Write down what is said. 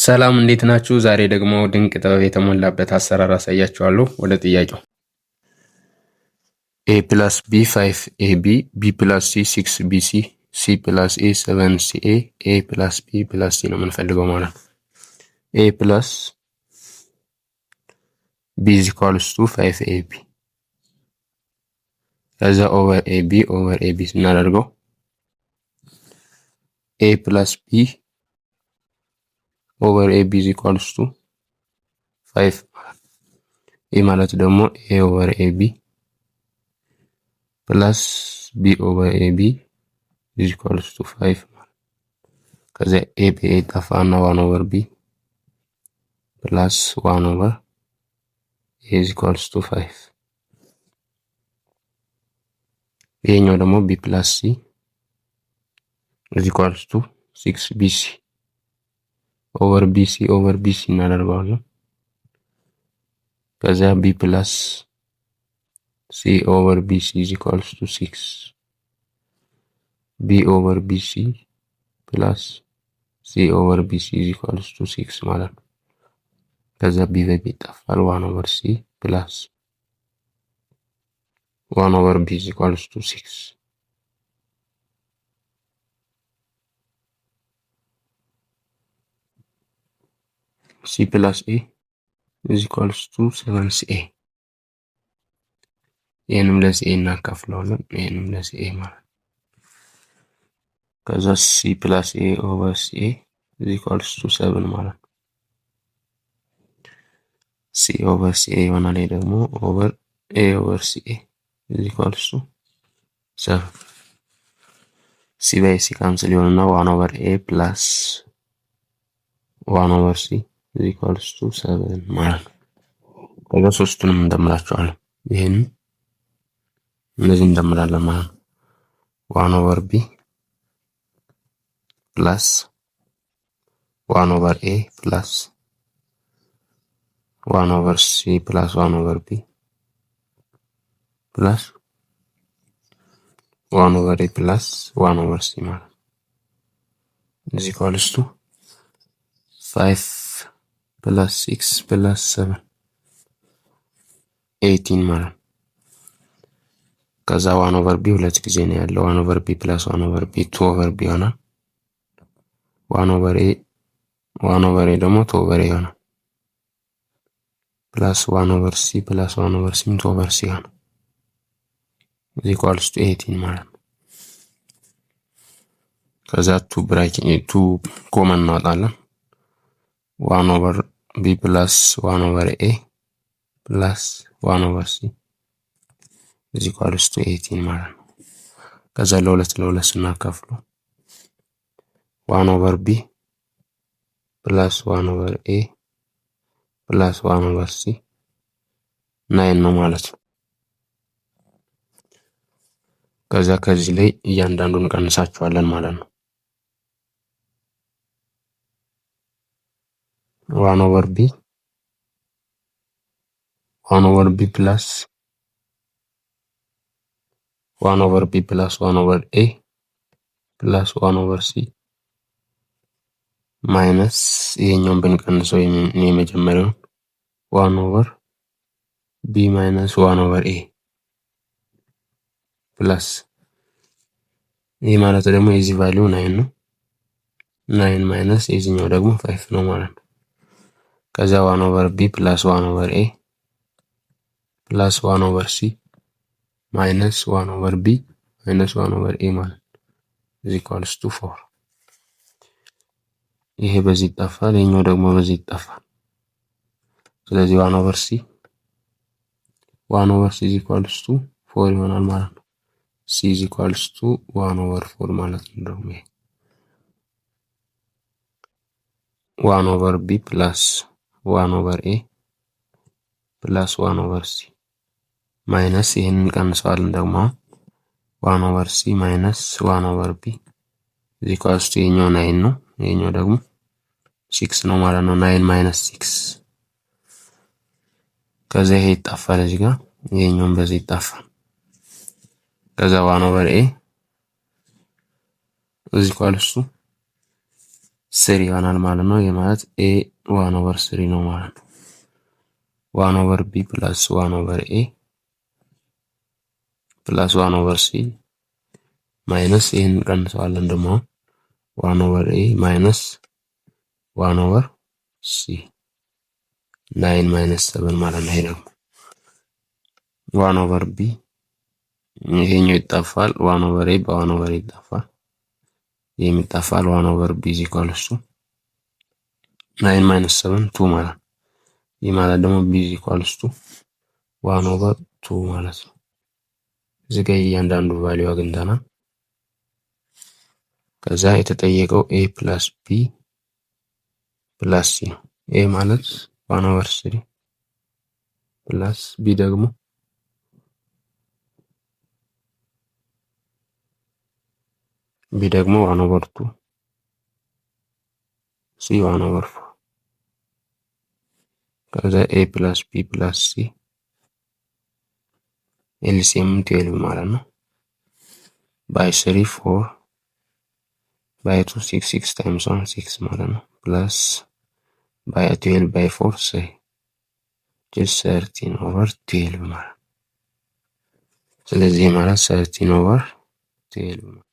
ሰላም እንዴት ናችሁ? ዛሬ ደግሞ ድንቅ ጥበብ የተሞላበት አሰራር አሳያችኋለሁ። ወደ ጥያቄው a plus b 5ab b plus c 6bc c plus a 7ca a plus b plus c ነው የምንፈልገው ማለት ነው። a plus b is equals to 5ab ከዛ over ab ስናደርገው a plus b over ab is equals to 5 ይህ ማለት ደግሞ a over ab plus b over ab is equals to 5 ከዛ a ጠፋና 1 over b plus 1 over a is equals to 5 ይሄኛው ደግሞ b plus c is equals to 6bc over bc እናደርገዋለን። ከዛ b plus c over bc is equals to 6 b over bc plus c over bc is equals to 6 ማለት ነው። ከዛ b በb ይጠፋል 1 over c plus 1 over b is equals to 6 c plus a is equals to 7ca ይሄንም ለca እናካፍለዋለን። ይሄንም ለca ማለት ከዛ c plus a over ca is equals to 7 ማለት ነው። c over ca ይሆናል። ይሄ ደግሞ over a over ca is equals to 7 c by c ካንስል ይሆንና 1 over a plus 1 over c is equals to 7 ማለት ነው። ከዛ ሶስቱንም እንደምራቸዋለን። ይሄን እነዚህ እንደምራለን ማለት ነው። 1 over b plus 1 over a plus 1 over c plus 1 over b plus 1 over a plus 1 over c ማለት ነው is equals to 5 plus 6 plus 7 18 ማለት ነው። ከዛ 1 over b ሁለት ጊዜ ነው ያለው 1 over b plus 1 over b 2 over b ይሆናል። 1 over a ደግሞ 2 over a ይሆናል plus 1 over c plus 1 over c 2 over c ይሆናል is equals to 18 ማለት ነው። ከዛ 2 ኮመን እናወጣለን 1 over b plus 1 over a plus 1 over c is equals to 18 ማለት ነው። ከዛ ለሁለት ስናካፍለው 1 over b plus 1 over a plus 1 over c 9 ነው ማለት ነው። ከዛ ከዚህ ላይ እያንዳንዱን ቀንሳቸዋለን ማለት ነው። 1 over b 1 over b plus 1 over b plus 1 over a plus 1 over c ማይነስ ይሄኛውን ብንቀንሰው የመጀመሪያው 1 over b minus 1 over a plus ይሄ ማለት ደግሞ የዚህ ቫልዩ 9 ነው። 9 ማይነስ የዚህኛው ደግሞ 5 ነው ማለት ነው። ከዛ 1 over b plus 1 over a plus 1 over c minus 1 over b minus 1 over a ማለት is equals to 4 ይሄ በዚህ ይጠፋል። ይሄኛው ደግሞ በዚህ ይጠፋል። ስለዚህ 1 over c is equals to 4 ይሆናል ማለት ነው። c is equals to 1 over 4 ማለት ነው። ደግሞ 1 over b plus 1 over a plus 1 over c ማይነስ ይሄንን እንቀንሰዋለን ደግሞ 1 over c minus 1 over b is equals to ይሄኛው 9 ነው። ይሄኛው ደግሞ 6 ነው ማለት ነው። 9 minus 6 ከዛ ይሄ ይጣፋል እዚህ ጋር ይሄኛውን በዚህ ይጣፋል። ከዛ 1 over a is equals to ስሪ ይሆናል ማለት ነው። የማለት ኤ 1/3 ነው ማለት ነው። 1/b ፕላስ 1/a ፕላስ 1/c ማይነስ ይህን ቀንሰዋለን ደግሞ 1/a ማይነስ 1/c 9 ማይነስ 7 ማለት ነው። ይሄ ደግሞ 1/b ይሄኛው ይጣፋል። 1/a በ1/a ይጣፋል። ይሄም ይጣፋል። 1/b is equals to 9 minus 7 2 ማለት ነው። ይህ ማለት ደግሞ b is equals to 1/2 ማለት ነው። እዚህ ጋር እያንዳንዱ ቫልዩ አግኝተናል። ከዛ የተጠየቀው a plus b plus c ነው። a ማለት 1/3 ፕላስ b ደግሞ 1/2 c 1/4 ከዛ a plus b plus c ኤልሲኤም 12 ማለት ነው። by 3 4 by 2 6 6 times 1 6 ማለት ነው። plus by 12 by 4 3 just 13/12 ማለት ነው። ስለዚህ ማለት 13/12